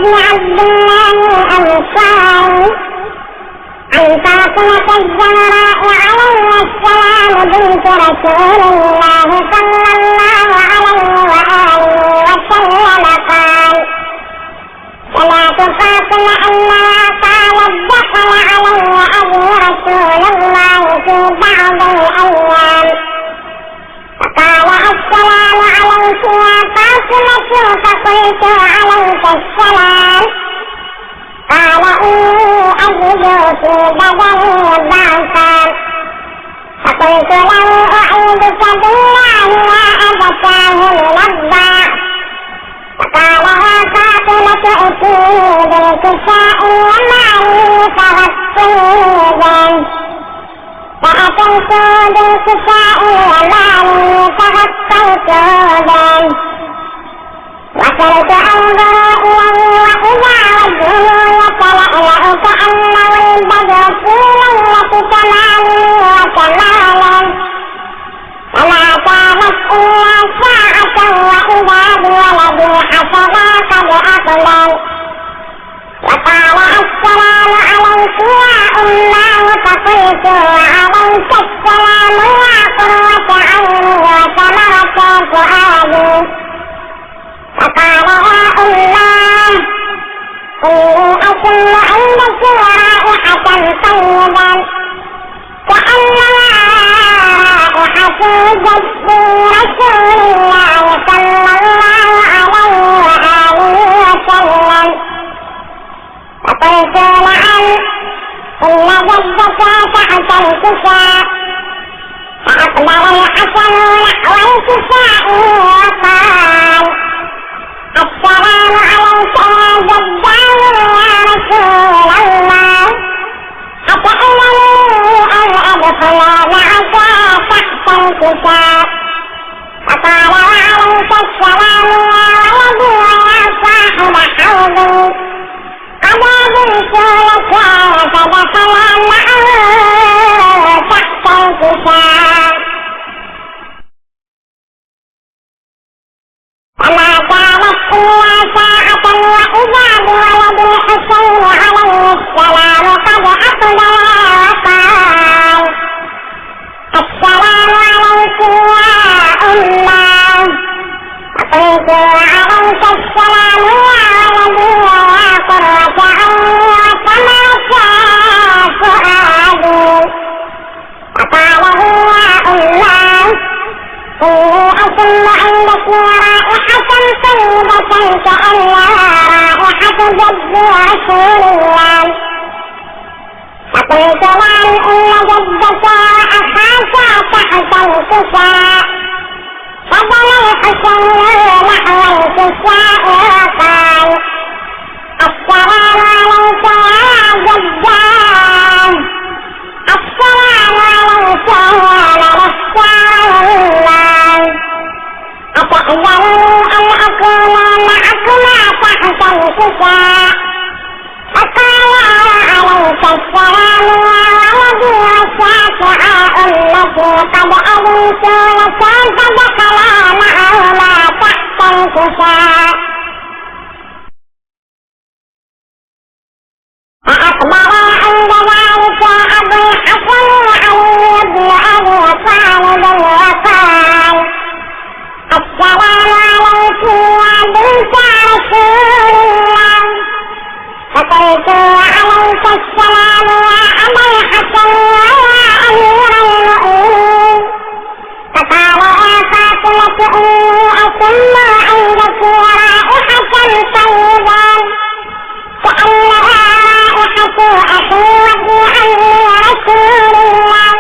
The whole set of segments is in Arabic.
بن عبد الله الأنصاري عن فاطمة الزهراء عليها السلام بنت رسول الله صلى الله عليه وآله وسلم قال: صلاة فاطمة أنها قالت: دخل علي أبي رسول الله في بعض الأيام فقال: السلام عليك يا فاطمة. فقلت: عليك السلام. قال: إني أجد في بدني ضعفا. فقلت له: أعيذك بالله يا أبتاه من الضعف. فقال: يا فاطمة ائتيني بالكساء ومعي فغطيني. فأتيت بالكساء ومعي فغطيته به. وصرت أنظر إليه وإذا وجهه يتلألأ كأنه البدر في ليلة تمام وكمال. فما كانت إلا ساعة وإذا بولدي حسنا قد أقبل. وقال: السلام عليك يا أماه. فقلت: وعليك السلام يا قرة عيني وثمرة فؤادي. فقال: يا أماه إني أشم عندك رائحة طيبة كأنها رائحة جد رسول الله صلى الله عليه وآله وسلم. فقلت: نعم إن جدك تحت الكساء. فأقبل الحسن نحو الكساء وقال: السلام عليك يا جداه يا رسول الله. أتأذنني أن أدخل معك تحت الكساء؟ فقال: وعليك السلام يا ولدي ويا صاحب حوضي. قد أذنت لك فدخل معه تحت الكساء. فما كانت إلا ساعة وإذا بولد الحسين عليه السلام قد أقبل وقال: السلام عليك يا أماه. فقلت: وعليك السلام يا ولدي ويا قرة عيني وثمرة فؤادي. فقال: يا أماه إني أشم عندك رائحة طيبة كأنها رائحة جد رسول الله. فقلت: نعم إن جدك وأخاك تحت الكساء. فدنا الحسين نحو الكساء وقال: السلام عليك يا جداه. السلام عليك يا من اختار الله. أتأذنني أن أكون معكما تحت الكساء؟ فقال: عليك السلام يا ولدي وشافعا أمتي. قد أذنت لك فدخلا معهما تحت الكساء. فأقبل عند ذلك أبو الحسن علي بن أبي طالب وقال: السلام عليك يا بنت رسول الله. فقلت: وعليك السلام يا أبا الحسن ويا أمير المؤمنين. فقال: يا فاطمة إني أشم عندك رائحة طيبة كأنها رائحة أخي وابن عمي رسول الله.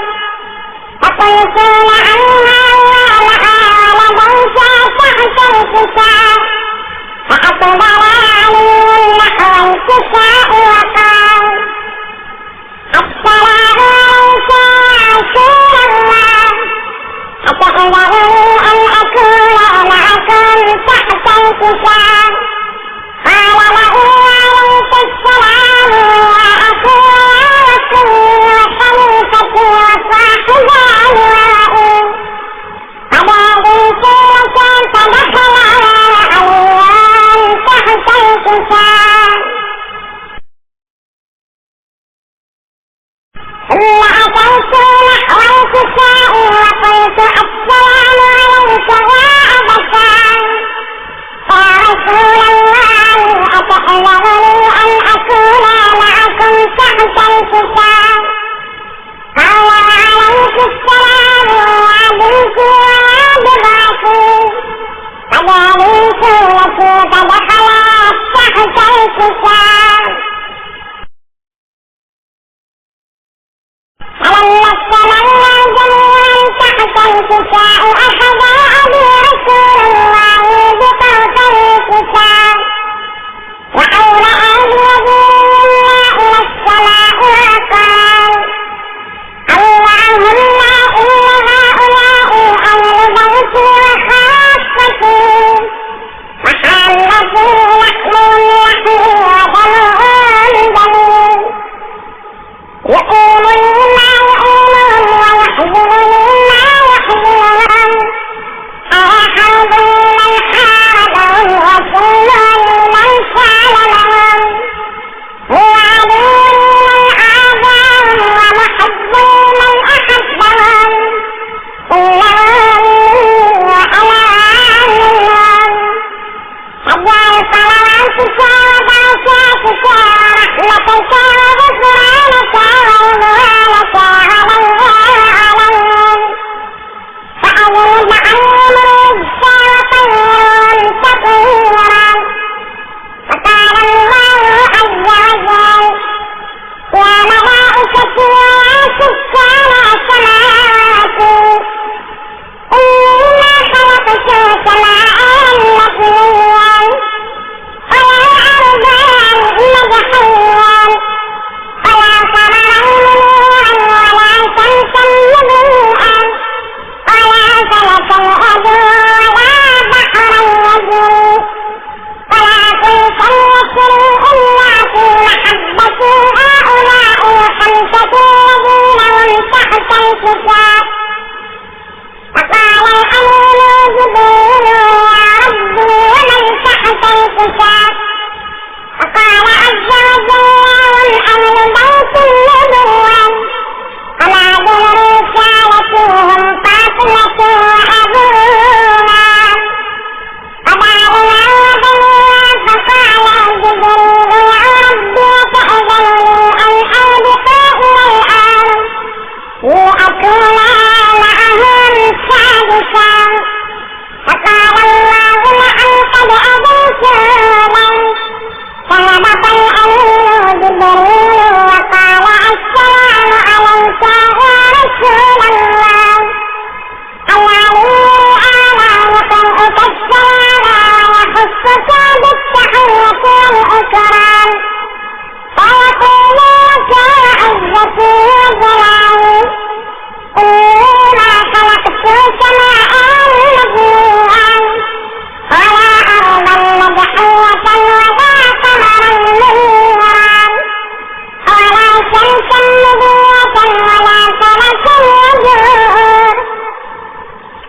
فقلت: لعلها ولديك تحت الكساء. فأقبل علي نحو الكساء وقال: السلام عليك يا رسول الله. أتأذنني أن أكون معكم تحت الكساء؟ قال: له عليك السلام يا أخي يا وكيلي وخليفتي وصاحب أنوائي. قد أذنت لك فدخل عليا تحت الكساء. أتأذرني أن أكون معكم تحت الكتاب قال وعليك السلام وعديك وعدباكي فذلك التي تدخلت تحت الكتاب فلما استمرنا جميعا تحت الكتاب أخذ أبي رسول الله بطرف الكتاب وأولى بيده إلى السماء وقال اللهم إن هؤلاء أهل بيتي وخاصتي وحالتي لحم ودمهم يقولون ما يؤمنون ويحزنون ما يحزنون أيحسبون من حاربهم وسلوا من سالمهم هو عدو من عاداهم ومحب من أحبهم إنهم وأنا منهم أجعل صلواتك وبركاتك ورحمتك وغفرانك ورضوانك علي وعليهم فأذهب عنهم الرجس وطهرهم تطهيرا فقال الله عز وجل يا ملائكتي يا سكان سماواتي إنا خلقت السماء مبنيا والأرض مدحيا ولا قمرا منيرا ولا شمسا مضيئا ولا فلكا يدور ولا بحرا يجري ولا فلكا يسري إلا في محبة هؤلاء الخمسة الذين هم تحت الكتاب فقال الأمين جبريل يا ربي ومن تحت الكتاب فقال عز وجل هم أهل بيت النبوة وما برسالتهم فاطمة وأبوها فدعونا وبنيها فقال جبريل يا ربي تأذنني أن أهبط إلى الأرض لأكون معهم سادسا فقال الله نعم قد أذنت لي فهبط الأمين جبريل وقال السلام عليك يا رسول الله الذي آلام قرئك السلام ويخصك بالتحية والإكرام فيقول لك عزتي وجلالي إنا خلقت السماء مبنيا ولا أرضا مدحية ولا قمرا منيرا ولا شمسا مضيئة ولا فلكا يدور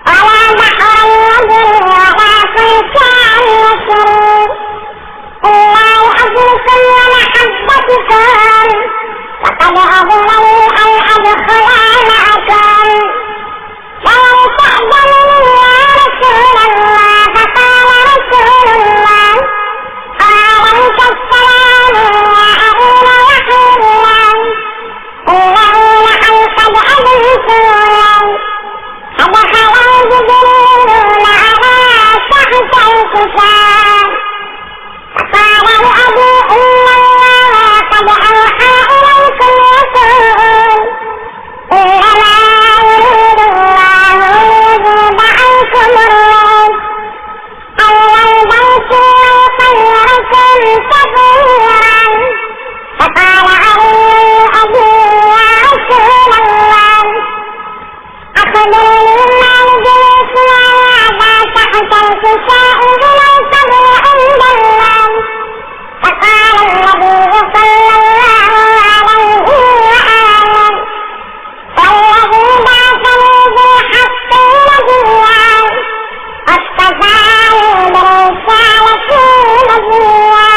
ولا بحرا يجري ولا فلكا يسري إلا لأجلكم ومحبتكم فقد أذنني أن أدخل معكم فلم تأذنني يا رسول الله فقال رسول الله عليك السلام يا أمين وحي الله إنه نعم قد أذنت لي فدخل جبريل معنا تحت الكتاب فقال لأبي إن الله قد أوحى إليكم يقول إنما يريد الله ليذهب عنكم الرجس أهل البيت ويطهركم تطهيرا فقال علي أبي يا رسول الله أخبرني ما لجلوس هذا تحت الكساء بمنتظر عند الله فقال النبي صلى الله عليه وآله والذي بعثني بالحق نبيا واصطفاني بالرسالة نبيا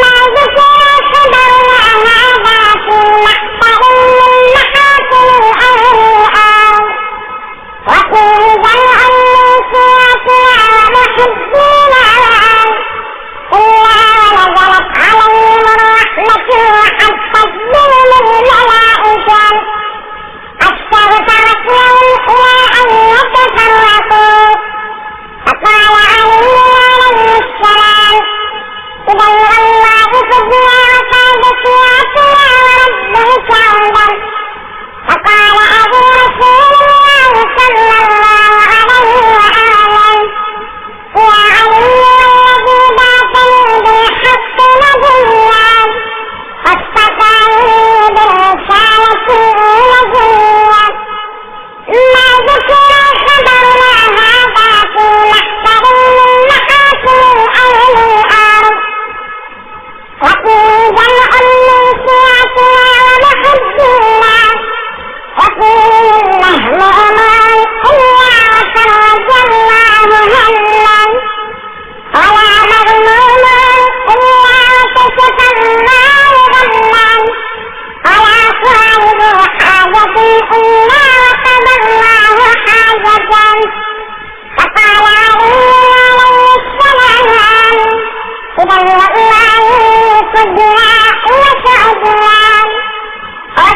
ما ذكر خبرنا هذا في مقطع من محاسن الأنبياء وفيه جمع من سورة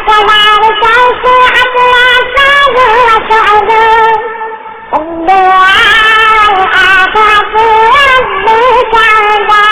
وكذلك أوصيحتنا صاد وسعد الدنيا والآخرة ربي سعدا